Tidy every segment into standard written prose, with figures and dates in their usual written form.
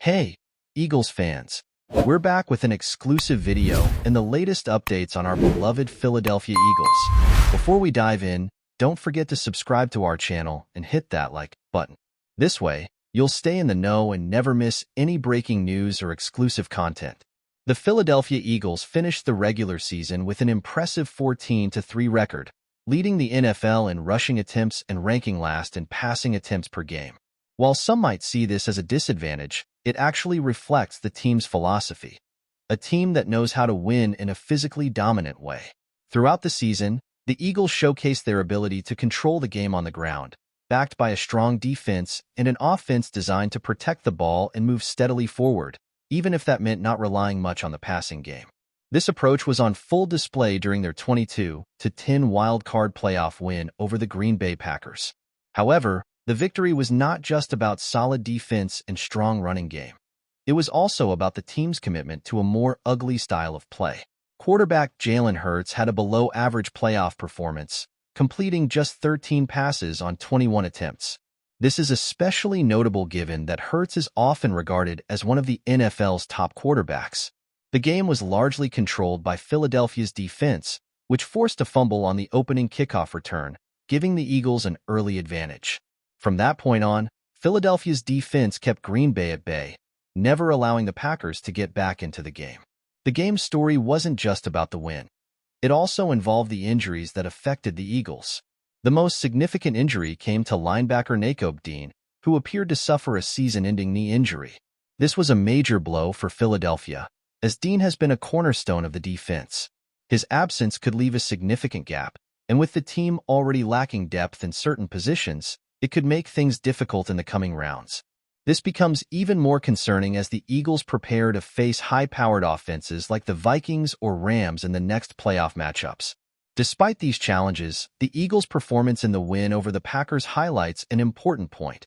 Hey, Eagles fans! We're back with an exclusive video and the latest updates on our beloved Philadelphia Eagles. Before we dive in, don't forget to subscribe to our channel and hit that like button. This way, you'll stay in the know and never miss any breaking news or exclusive content. The Philadelphia Eagles finished the regular season with an impressive 14-3 record, leading the NFL in rushing attempts and ranking last in passing attempts per game. While some might see this as a disadvantage, it actually reflects the team's philosophy, a team that knows how to win in a physically dominant way. Throughout the season, the Eagles showcased their ability to control the game on the ground, backed by a strong defense and an offense designed to protect the ball and move steadily forward, even if that meant not relying much on the passing game. This approach was on full display during their 22-10 wild-card playoff win over the Green Bay Packers. However, the victory was not just about solid defense and strong running game. It was also about the team's commitment to a more ugly style of play. Quarterback Jalen Hurts had a below-average playoff performance, completing just 13 passes on 21 attempts. This is especially notable given that Hurts is often regarded as one of the NFL's top quarterbacks. The game was largely controlled by Philadelphia's defense, which forced a fumble on the opening kickoff return, giving the Eagles an early advantage. From that point on, Philadelphia's defense kept Green Bay at bay, never allowing the Packers to get back into the game. The game's story wasn't just about the win. It also involved the injuries that affected the Eagles. The most significant injury came to linebacker Nakobe Dean, who appeared to suffer a season-ending knee injury. This was a major blow for Philadelphia, as Dean has been a cornerstone of the defense. His absence could leave a significant gap, and with the team already lacking depth in certain positions, it could make things difficult in the coming rounds. This becomes even more concerning as the Eagles prepare to face high-powered offenses like the Vikings or Rams in the next playoff matchups. Despite these challenges, the Eagles' performance in the win over the Packers highlights an important point.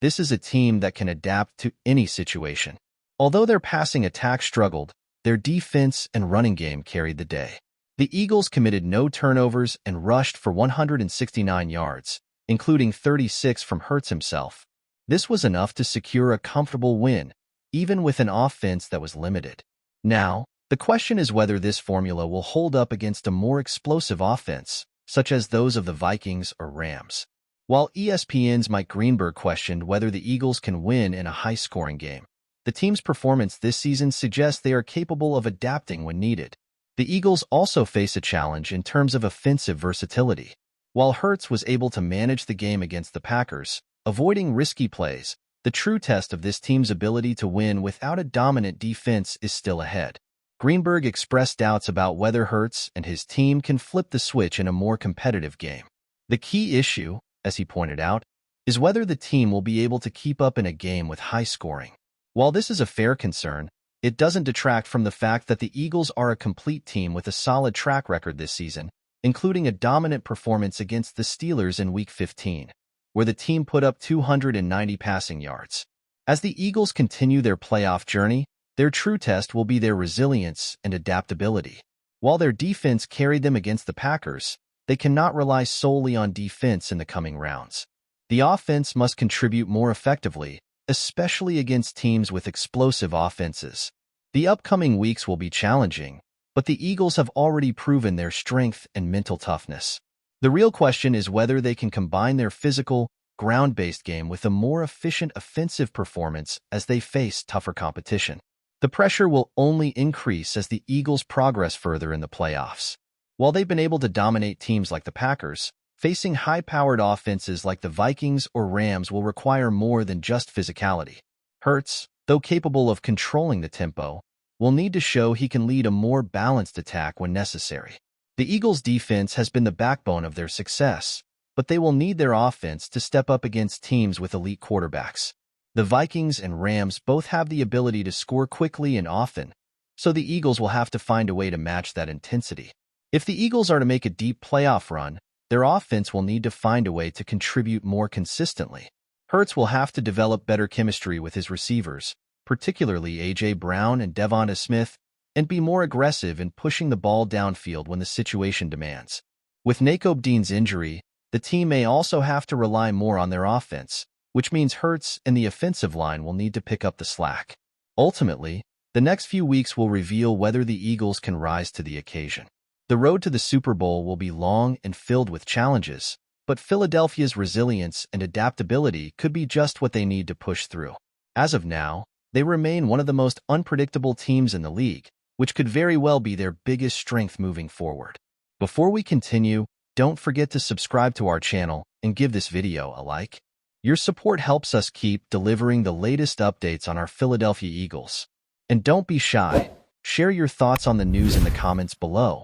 This is a team that can adapt to any situation. Although their passing attack struggled, their defense and running game carried the day. The Eagles committed no turnovers and rushed for 169 yards, including 36 from Hurts himself. This was enough to secure a comfortable win, even with an offense that was limited. Now, the question is whether this formula will hold up against a more explosive offense, such as those of the Vikings or Rams. While ESPN's Mike Greenberg questioned whether the Eagles can win in a high-scoring game, the team's performance this season suggests they are capable of adapting when needed. The Eagles also face a challenge in terms of offensive versatility. While Hurts was able to manage the game against the Packers, avoiding risky plays, the true test of this team's ability to win without a dominant defense is still ahead. Greenberg expressed doubts about whether Hurts and his team can flip the switch in a more competitive game. The key issue, as he pointed out, is whether the team will be able to keep up in a game with high scoring. While this is a fair concern, it doesn't detract from the fact that the Eagles are a complete team with a solid track record this season, including a dominant performance against the Steelers in Week 15, where the team put up 290 passing yards. As the Eagles continue their playoff journey, their true test will be their resilience and adaptability. While their defense carried them against the Packers, they cannot rely solely on defense in the coming rounds. The offense must contribute more effectively, especially against teams with explosive offenses. The upcoming weeks will be challenging, but the Eagles have already proven their strength and mental toughness. The real question is whether they can combine their physical, ground-based game with a more efficient offensive performance as they face tougher competition. The pressure will only increase as the Eagles progress further in the playoffs. While they've been able to dominate teams like the Packers, facing high-powered offenses like the Vikings or Rams will require more than just physicality. Hurts, though capable of controlling the tempo, will need to show he can lead a more balanced attack when necessary. The Eagles' defense has been the backbone of their success, but they will need their offense to step up against teams with elite quarterbacks. The Vikings and Rams both have the ability to score quickly and often, so the Eagles will have to find a way to match that intensity. If the Eagles are to make a deep playoff run, their offense will need to find a way to contribute more consistently. Hurts will have to develop better chemistry with his receivers, particularly A.J. Brown and Devonta Smith, and be more aggressive in pushing the ball downfield when the situation demands. With Nakobe Dean's injury, the team may also have to rely more on their offense, which means Hurts and the offensive line will need to pick up the slack. Ultimately, the next few weeks will reveal whether the Eagles can rise to the occasion. The road to the Super Bowl will be long and filled with challenges, but Philadelphia's resilience and adaptability could be just what they need to push through. As of now, they remain one of the most unpredictable teams in the league, which could very well be their biggest strength moving forward. Before we continue, don't forget to subscribe to our channel and give this video a like. Your support helps us keep delivering the latest updates on our Philadelphia Eagles. And don't be shy, share your thoughts on the news in the comments below.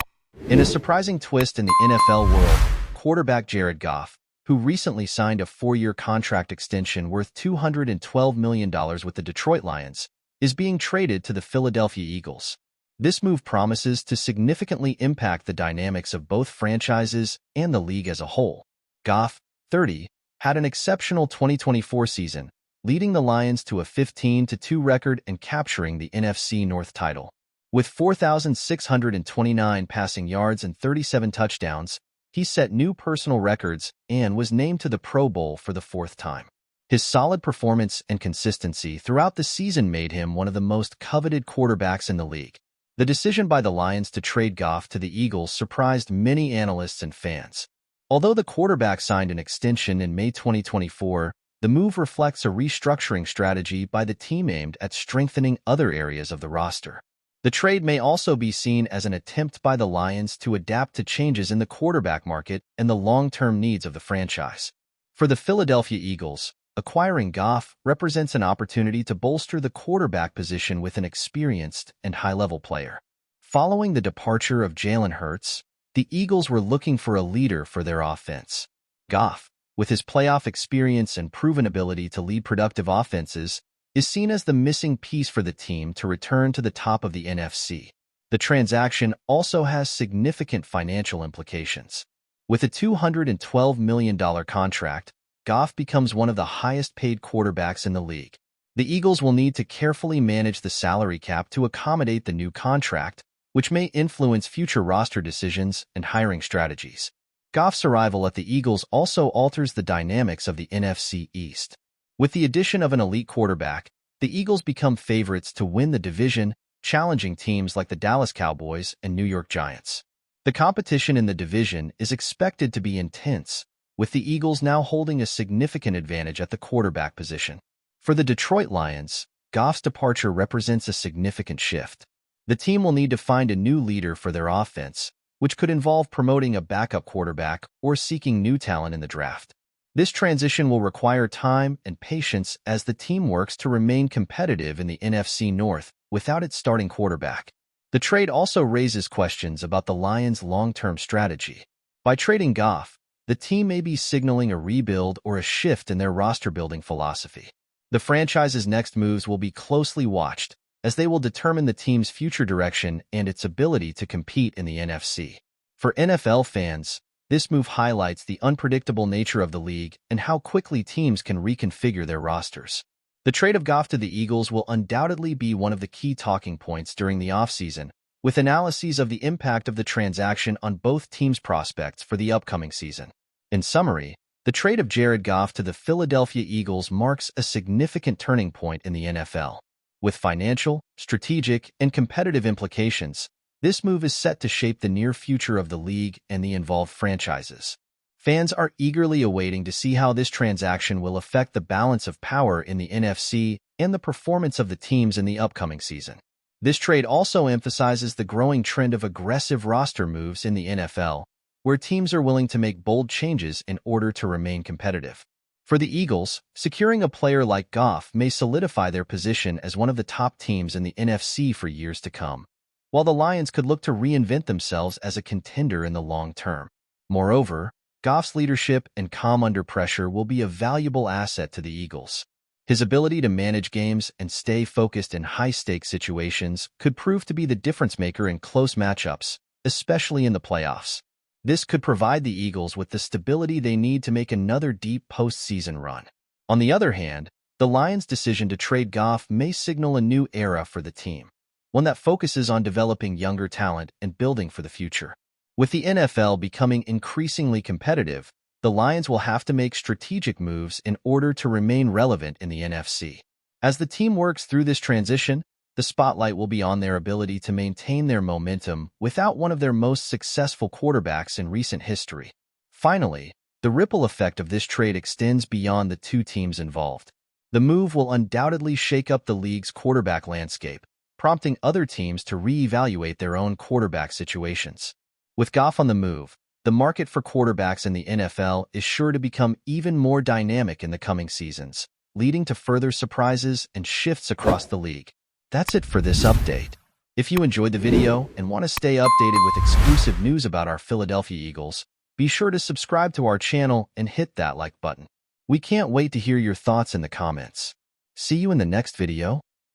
In a surprising twist in the NFL world, quarterback Jared Goff, who recently signed a 4-year contract extension worth $212 million with the Detroit Lions, is being traded to the Philadelphia Eagles. This move promises to significantly impact the dynamics of both franchises and the league as a whole. Goff, 30, had an exceptional 2024 season, leading the Lions to a 15-2 record and capturing the NFC North title. With 4,629 passing yards and 37 touchdowns, he set new personal records and was named to the Pro Bowl for the 4th time. His solid performance and consistency throughout the season made him one of the most coveted quarterbacks in the league. The decision by the Lions to trade Goff to the Eagles surprised many analysts and fans. Although the quarterback signed an extension in May 2024, the move reflects a restructuring strategy by the team aimed at strengthening other areas of the roster. The trade may also be seen as an attempt by the Lions to adapt to changes in the quarterback market and the long-term needs of the franchise. For the Philadelphia Eagles, acquiring Goff represents an opportunity to bolster the quarterback position with an experienced and high-level player. Following the departure of Jalen Hurts, the Eagles were looking for a leader for their offense. Goff, with his playoff experience and proven ability to lead productive offenses, is seen as the missing piece for the team to return to the top of the NFC. The transaction also has significant financial implications. With a $212 million contract, Goff becomes one of the highest-paid quarterbacks in the league. The Eagles will need to carefully manage the salary cap to accommodate the new contract, which may influence future roster decisions and hiring strategies. Goff's arrival at the Eagles also alters the dynamics of the NFC East. With the addition of an elite quarterback, the Eagles become favorites to win the division, challenging teams like the Dallas Cowboys and New York Giants. The competition in the division is expected to be intense, with the Eagles now holding a significant advantage at the quarterback position. For the Detroit Lions, Goff's departure represents a significant shift. The team will need to find a new leader for their offense, which could involve promoting a backup quarterback or seeking new talent in the draft. This transition will require time and patience as the team works to remain competitive in the NFC North without its starting quarterback. The trade also raises questions about the Lions' long-term strategy. By trading Goff, the team may be signaling a rebuild or a shift in their roster-building philosophy. The franchise's next moves will be closely watched, as they will determine the team's future direction and its ability to compete in the NFC. For NFL fans, this move highlights the unpredictable nature of the league and how quickly teams can reconfigure their rosters. The trade of Goff to the Eagles will undoubtedly be one of the key talking points during the offseason, with analyses of the impact of the transaction on both teams' prospects for the upcoming season. In summary, the trade of Jared Goff to the Philadelphia Eagles marks a significant turning point in the NFL. With financial, strategic, and competitive implications, this move is set to shape the near future of the league and the involved franchises. Fans are eagerly awaiting to see how this transaction will affect the balance of power in the NFC and the performance of the teams in the upcoming season. This trade also emphasizes the growing trend of aggressive roster moves in the NFL, where teams are willing to make bold changes in order to remain competitive. For the Eagles, securing a player like Goff may solidify their position as one of the top teams in the NFC for years to come, while the Lions could look to reinvent themselves as a contender in the long term. Moreover, Goff's leadership and calm under pressure will be a valuable asset to the Eagles. His ability to manage games and stay focused in high-stakes situations could prove to be the difference-maker in close matchups, especially in the playoffs. This could provide the Eagles with the stability they need to make another deep postseason run. On the other hand, the Lions' decision to trade Goff may signal a new era for the team, one that focuses on developing younger talent and building for the future. With the NFL becoming increasingly competitive, the Lions will have to make strategic moves in order to remain relevant in the NFC. As the team works through this transition, the spotlight will be on their ability to maintain their momentum without one of their most successful quarterbacks in recent history. Finally, the ripple effect of this trade extends beyond the two teams involved. The move will undoubtedly shake up the league's quarterback landscape, prompting other teams to reevaluate their own quarterback situations. With Goff on the move, the market for quarterbacks in the NFL is sure to become even more dynamic in the coming seasons, leading to further surprises and shifts across the league. That's it for this update. If you enjoyed the video and want to stay updated with exclusive news about our Philadelphia Eagles, be sure to subscribe to our channel and hit that like button. We can't wait to hear your thoughts in the comments. See you in the next video.